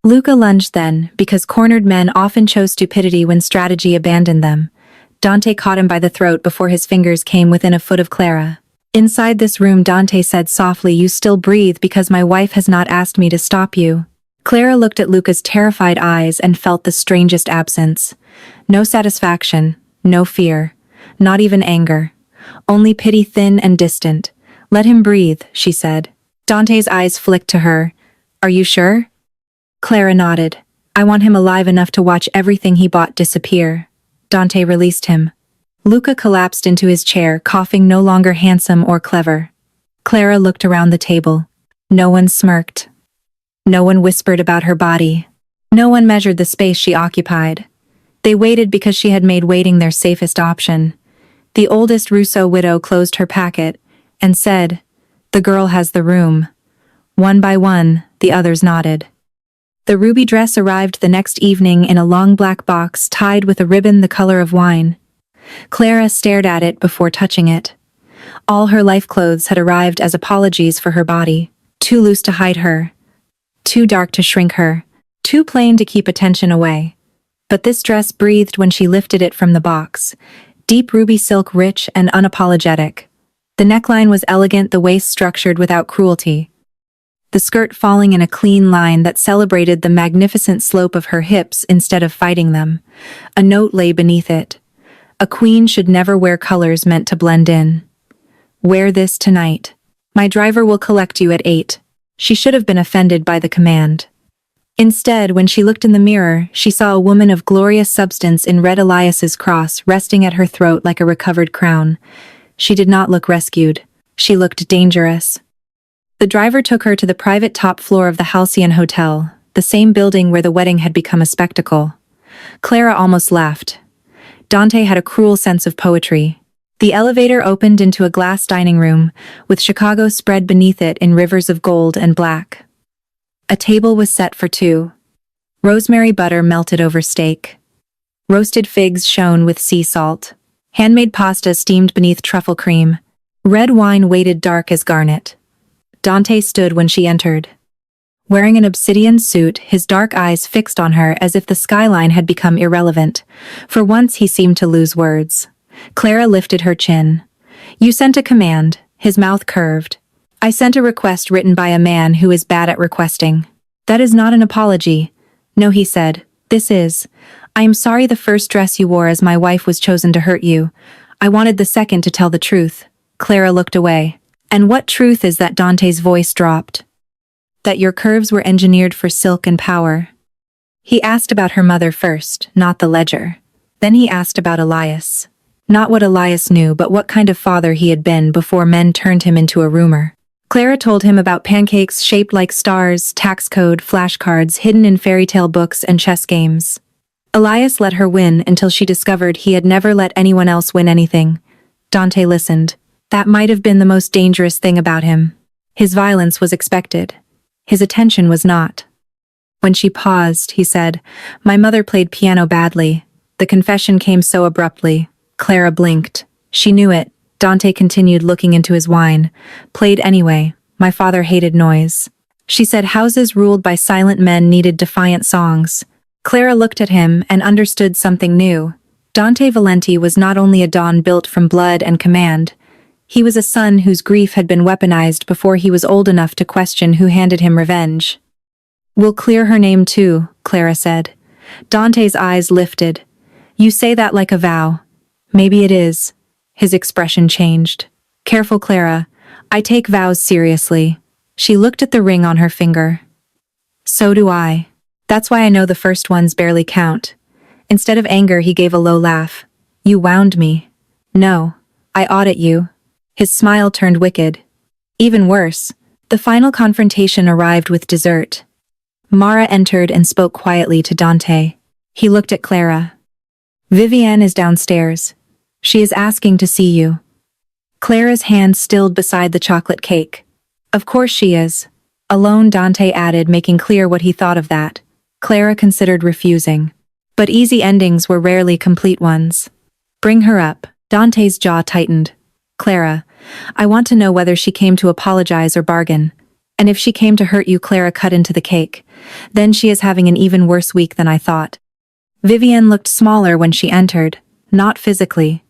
Luca lunged then, because cornered men often chose stupidity when strategy abandoned them. Dante caught him by the throat before his fingers came within a foot of Clara. Inside this room, Dante said softly, you still breathe because my wife has not asked me to stop you. Clara looked at Luca's terrified eyes and felt the strangest absence. No satisfaction, no fear, not even anger. Only pity, thin and distant. Let him breathe, she said. Dante's eyes flicked to her. Are you sure? Clara nodded. I want him alive enough to watch everything he bought disappear. Dante released him. Luca collapsed into his chair, coughing, no longer handsome or clever. Clara looked around the table. No one smirked. No one whispered about her body. No one measured the space she occupied. They waited because she had made waiting their safest option. The oldest Russo widow closed her packet and said, the girl has the room. One by one, the others nodded. The ruby dress arrived the next evening in a long black box tied with a ribbon the color of wine. Clara stared at it before touching it. All her life clothes had arrived as apologies for her body, too loose to hide her, too dark to shrink her, too plain to keep attention away. But this dress breathed when she lifted it from the box. Deep ruby silk, rich and unapologetic. The neckline was elegant, the waist structured without cruelty. The skirt falling in a clean line that celebrated the magnificent slope of her hips instead of fighting them. A note lay beneath it. A queen should never wear colors meant to blend in. Wear this tonight. My driver will collect you at 8. She should have been offended by the command. Instead, when she looked in the mirror, she saw a woman of glorious substance in red Elias's cross resting at her throat like a recovered crown. She did not look rescued. She looked dangerous. The driver took her to the private top floor of the Halcyon Hotel, the same building where the wedding had become a spectacle. Clara almost laughed. Dante had a cruel sense of poetry. The elevator opened into a glass dining room, with Chicago spread beneath it in rivers of gold and black. A table was set for 2. Rosemary butter melted over steak. Roasted figs shone with sea salt. Handmade pasta steamed beneath truffle cream. Red wine waited dark as garnet. Dante stood when she entered. Wearing an obsidian suit, his dark eyes fixed on her as if the skyline had become irrelevant. For once he seemed to lose words. Clara lifted her chin. You sent a command, his mouth curved. I sent a request written by a man who is bad at requesting. That is not an apology. No, he said. This is. I am sorry the first dress you wore as my wife was chosen to hurt you. I wanted the second to tell the truth. Clara looked away. And what truth is that? Dante's voice dropped. That your curves were engineered for silk and power. He asked about her mother first, not the ledger. Then he asked about Elias. Not what Elias knew, but what kind of father he had been before men turned him into a rumor. Clara told him about pancakes shaped like stars, tax code, flashcards hidden in fairy tale books and chess games. Elias let her win until she discovered he had never let anyone else win anything. Dante listened. That might have been the most dangerous thing about him. His violence was expected. His attention was not. When she paused, he said, My mother played piano badly. The confession came so abruptly. Clara blinked. She knew it. Dante continued, looking into his wine. Played anyway. My father hated noise. She said houses ruled by silent men needed defiant songs. Clara looked at him and understood something new. Dante Valenti was not only a don built from blood and command. He was a son whose grief had been weaponized before he was old enough to question who handed him revenge. We'll clear her name too, Clara said. Dante's eyes lifted. You say that like a vow. Maybe it is. His expression changed. Careful, Clara. I take vows seriously. She looked at the ring on her finger. So do I. That's why I know the first ones barely count. Instead of anger, he gave a low laugh. You wound me. No, I audit you. His smile turned wicked. Even worse, the final confrontation arrived with dessert. Mara entered and spoke quietly to Dante. He looked at Clara. Vivienne is downstairs. She is asking to see you. Clara's hand stilled beside the chocolate cake. Of course she is. Alone, Dante added, making clear what he thought of that. Clara considered refusing. But easy endings were rarely complete ones. Bring her up. Dante's jaw tightened. Clara, I want to know whether she came to apologize or bargain. And if she came to hurt you, Clara cut into the cake. Then she is having an even worse week than I thought. Vivienne looked smaller when she entered, not physically.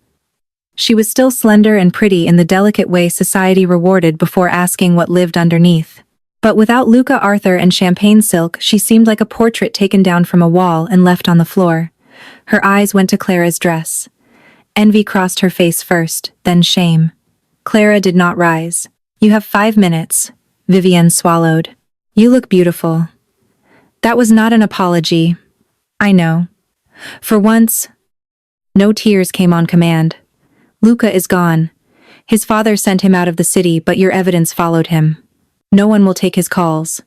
She was still slender and pretty in the delicate way society rewarded before asking what lived underneath. But without Luca Arthur and champagne silk, she seemed like a portrait taken down from a wall and left on the floor. Her eyes went to Clara's dress. Envy crossed her face first, then shame. Clara did not rise. You have 5 minutes. Vivienne swallowed. You look beautiful. That was not an apology. I know. For once, no tears came on command. Luca is gone. His father sent him out of the city, but your evidence followed him. No one will take his calls.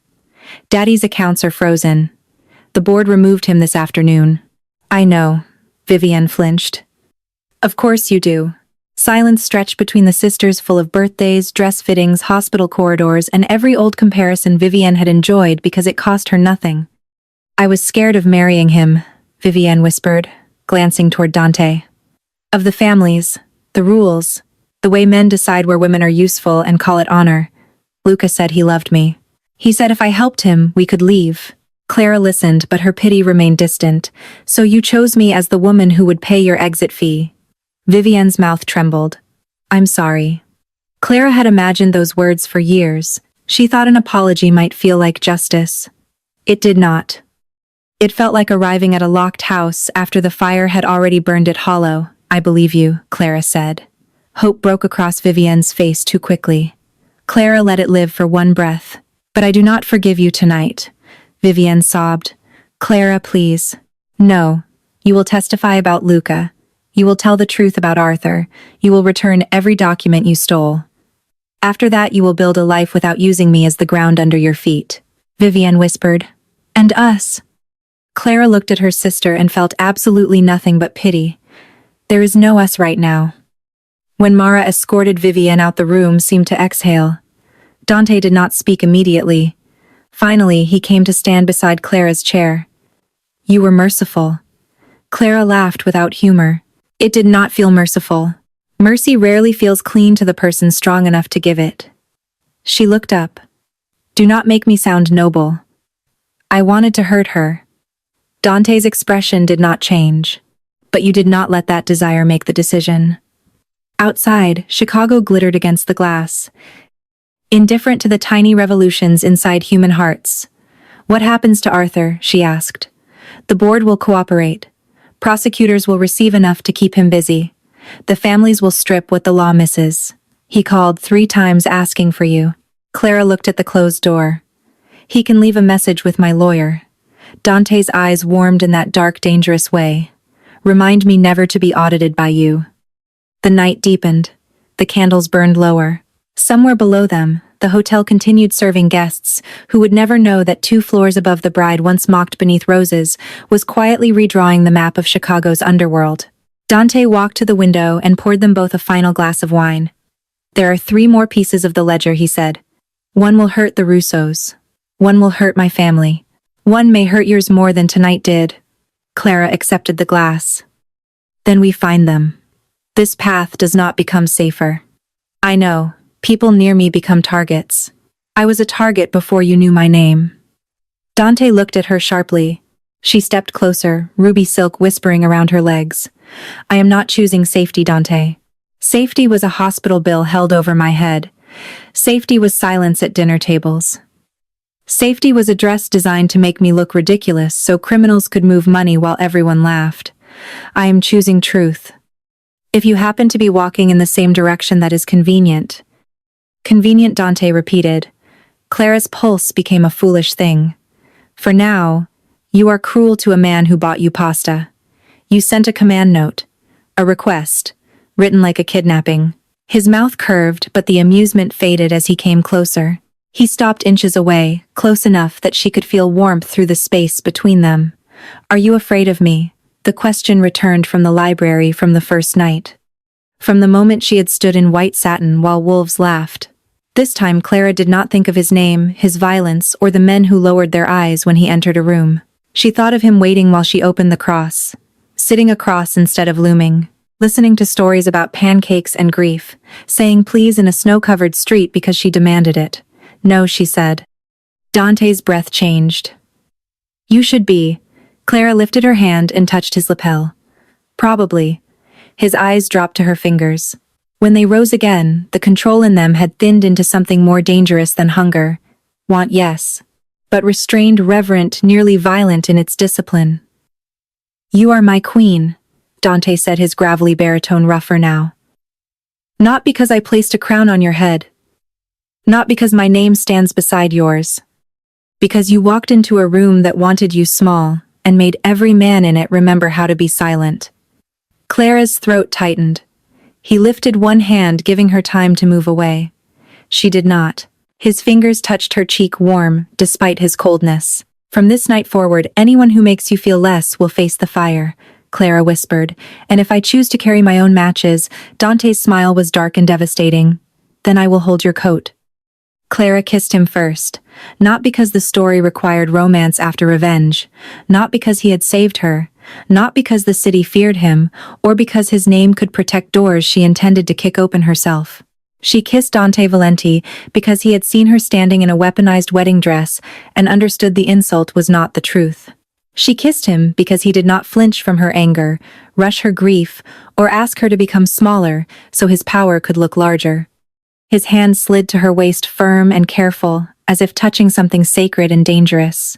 Daddy's accounts are frozen. The board removed him this afternoon. I know. Vivienne flinched. Of course you do. Silence stretched between the sisters, full of birthdays, dress fittings, hospital corridors, and every old comparison Vivienne had enjoyed because it cost her nothing. I was scared of marrying him, Vivienne whispered, glancing toward Dante. Of the families, the rules, the way men decide where women are useful and call it honor. Luca said he loved me. He said if I helped him, we could leave. Clara listened, but her pity remained distant. So you chose me as the woman who would pay your exit fee. Vivienne's mouth trembled. I'm sorry. Clara had imagined those words for years. She thought an apology might feel like justice. It did not. It felt like arriving at a locked house after the fire had already burned it hollow. I believe you, Clara said. Hope broke across Vivienne's face too quickly. Clara let it live for one breath. But I do not forgive you tonight. Vivienne sobbed. Clara, please. No. You will testify about Luca. You will tell the truth about Arthur. You will return every document you stole. After that, you will build a life without using me as the ground under your feet. Vivienne whispered. And us. Clara looked at her sister and felt absolutely nothing but pity. There is no us right now. When Mara escorted Vivienne out, the room seemed to exhale. Dante did not speak immediately. Finally, he came to stand beside Clara's chair. You were merciful. Clara laughed without humor. It did not feel merciful. Mercy rarely feels clean to the person strong enough to give it. She looked up. Do not make me sound noble. I wanted to hurt her. Dante's expression did not change. But you did not let that desire make the decision. Outside, Chicago glittered against the glass. Indifferent to the tiny revolutions inside human hearts. What happens to Arthur? She asked. The board will cooperate. Prosecutors will receive enough to keep him busy. The families will strip what the law misses. He called 3 times asking for you. Clara looked at the closed door. He can leave a message with my lawyer. Dante's eyes warmed in that dark, dangerous way. Remind me never to be audited by you. The night deepened. The candles burned lower. Somewhere below them, the hotel continued serving guests, who would never know that 2 floors above the bride, once mocked beneath roses, was quietly redrawing the map of Chicago's underworld. Dante walked to the window and poured them both a final glass of wine. There are 3 more pieces of the ledger, he said. One will hurt the Russos. One will hurt my family. One may hurt yours more than tonight did. Clara accepted the glass. Then we find them. This path does not become safer. I know. People near me become targets. I was a target before you knew my name. Dante looked at her sharply. She stepped closer, ruby silk whispering around her legs. I am not choosing safety, Dante. Safety was a hospital bill held over my head. Safety was silence at dinner tables. Safety was a dress designed to make me look ridiculous so criminals could move money while everyone laughed. I am choosing truth. If you happen to be walking in the same direction that is convenient. Convenient, Dante repeated. Clara's pulse became a foolish thing. For now, you are cruel to a man who bought you pasta. You sent a command note. A request. Written like a kidnapping. His mouth curved, but the amusement faded as he came closer. He stopped inches away, close enough that she could feel warmth through the space between them. Are you afraid of me? The question returned from the library from the first night. From the moment she had stood in white satin while wolves laughed. This time Clara did not think of his name, his violence, or the men who lowered their eyes when he entered a room. She thought of him waiting while she opened the cross, sitting across instead of looming, listening to stories about pancakes and grief, saying please in a snow-covered street because she demanded it. No, she said. Dante's breath changed. You should be. Clara lifted her hand and touched his lapel. Probably. His eyes dropped to her fingers. When they rose again, the control in them had thinned into something more dangerous than hunger. Want, yes. But restrained, reverent, nearly violent in its discipline. You are my queen, Dante said, his gravelly baritone rougher now. Not because I placed a crown on your head. Not because my name stands beside yours. Because you walked into a room that wanted you small, and made every man in it remember how to be silent. Clara's throat tightened. He lifted one hand, giving her time to move away. She did not. His fingers touched her cheek, warm, despite his coldness. From this night forward, anyone who makes you feel less will face the fire, Clara whispered, and if I choose to carry my own matches, Dante's smile was dark and devastating. Then I will hold your coat. Clara kissed him first, not because the story required romance after revenge, not because he had saved her, not because the city feared him, or because his name could protect doors she intended to kick open herself. She kissed Dante Valenti because he had seen her standing in a weaponized wedding dress and understood the insult was not the truth. She kissed him because he did not flinch from her anger, rush her grief, or ask her to become smaller so his power could look larger. His hand slid to her waist, firm and careful, as if touching something sacred and dangerous.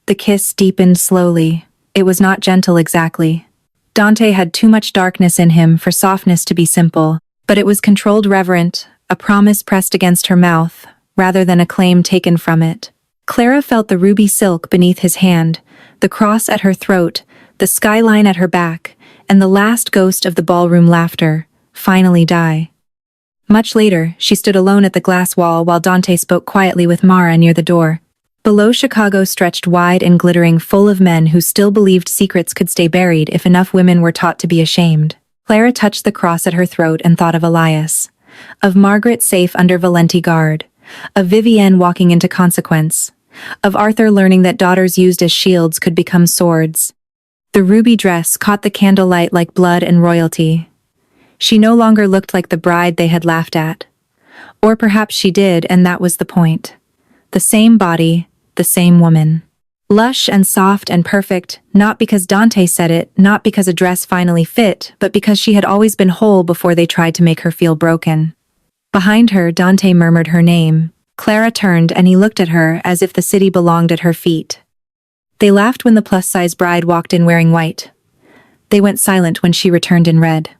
The kiss deepened slowly. It was not gentle exactly. Dante had too much darkness in him for softness to be simple, but it was controlled, reverent, a promise pressed against her mouth, rather than a claim taken from it. Clara felt the ruby silk beneath his hand, the cross at her throat, the skyline at her back, and the last ghost of the ballroom laughter finally die. Much later, she stood alone at the glass wall while Dante spoke quietly with Mara near the door. Below, Chicago stretched wide and glittering, full of men who still believed secrets could stay buried if enough women were taught to be ashamed. Clara touched the cross at her throat and thought of Elias, of Margaret safe under Valenti guard, of Vivienne walking into consequence, of Arthur learning that daughters used as shields could become swords. The ruby dress caught the candlelight like blood and royalty. She no longer looked like the bride they had laughed at. Or perhaps she did, and that was the point. The same body, the same woman. Lush and soft and perfect, not because Dante said it, not because a dress finally fit, but because she had always been whole before they tried to make her feel broken. Behind her, Dante murmured her name. Clara turned and he looked at her as if the city belonged at her feet. They laughed when the plus-size bride walked in wearing white. They went silent when she returned in red.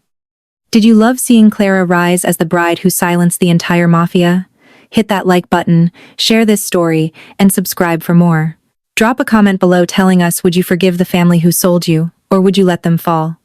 Did you love seeing Clara rise as the bride who silenced the entire Mafia? Hit that like button, share this story, and subscribe for more. Drop a comment below telling us, would you forgive the family who sold you, or would you let them fall?